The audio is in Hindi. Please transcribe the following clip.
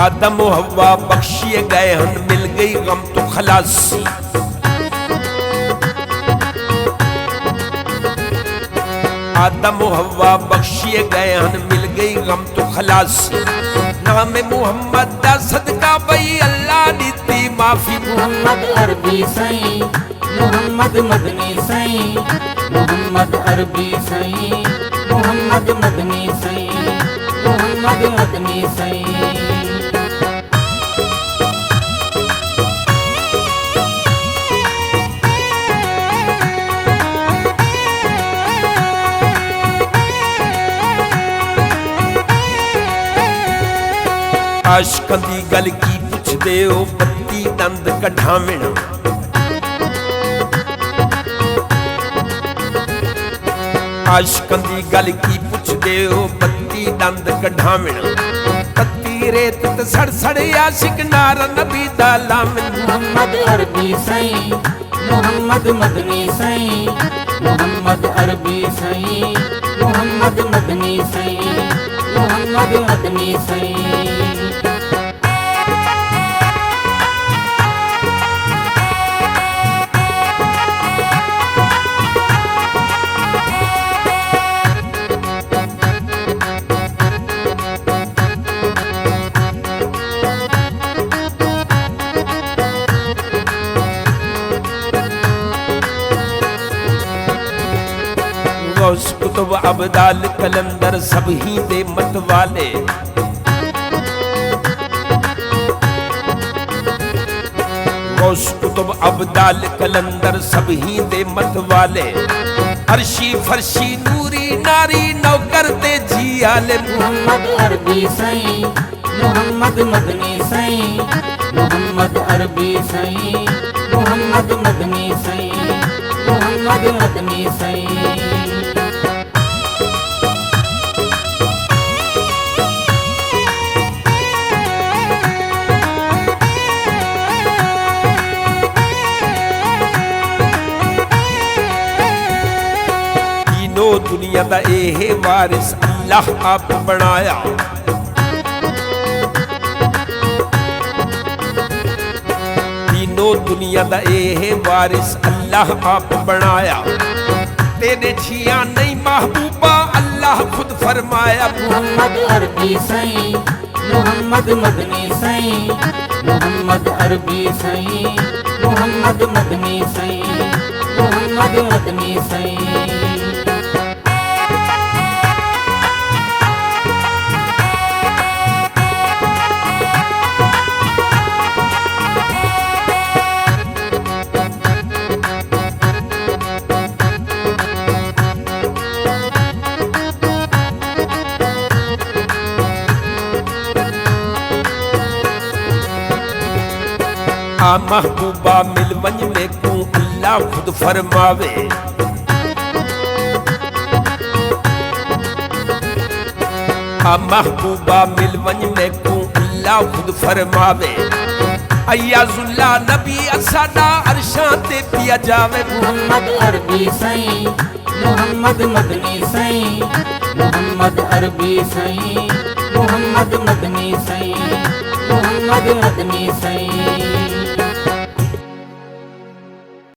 आदम व हव्वा बख्शिए गए हन, मिल गई गम तो खलासी। आदम व हव्वा बख्शिए गए हन, मिल गई गम तो खलासी। नाम मुहम्मद दा सदका बई अल्लाह दी माफी। मुहम्मद अरबी सई, मुहम्मद मदनी सई, मुहम्मद अरबी सई, मुहम्मद मदनी सई, मुहम्मद मदनी सई। आशकां दी गल की पुछदे ओ, बत्ती दंद कढावण। आशकां दी गल की पुछदे ओ, बत्ती दंद कढावण। तत्ती रेत ते सड़ सड़ आशिक नारा नबी दा लावण। मुहम्मद अरबी सई, मुहम्मद मदनी सई, मुहम्मद अरबी सई, मुहम्मद मदनी सई, मुहम्मद मदनी सई। गौस कुतुब अब्दाल कलंदर सब ही दे मत वाले। गौस कुतुब अब्दाल कलंदर सब ही दे मत वाले। अर्शी फरशी नूरी नारी नौकर दे जी आले। मुहम्मद अरबी सई, मुहम्मद मदनी सई, मुहम्मद अरबी सई, मुहम्मद मदनी सई, मुहम्मद मदनी सई। दुनिया दा एह वारिस अल्लाह आप बनाया। तीनों दुनिया दा एह वारिस अल्लाह आप बनाया। तेरे छिया नहीं महबूबा अल्लाह खुद फरमाया। मुहम्मद अरबी सई, मुहम्मद मदनी सई, मुहम्मद अरबी सई, मुहम्मद मदनी सई, मुहम्मद मदनी सई। आ महबूबा मिल वंज में को अल्लाह खुद फरमावे। आ महबूबा मिल वंज में को अल्लाह खुद फरमावे। अय्याजुल्ला नबी असादा अरशां ते पिया जावे। मुहम्मद अरबी सई, मुहम्मद मदनी सई, मुहम्मद अरबी सई, मुहम्मद मदनी सई, मुहम्मद मदनी सई।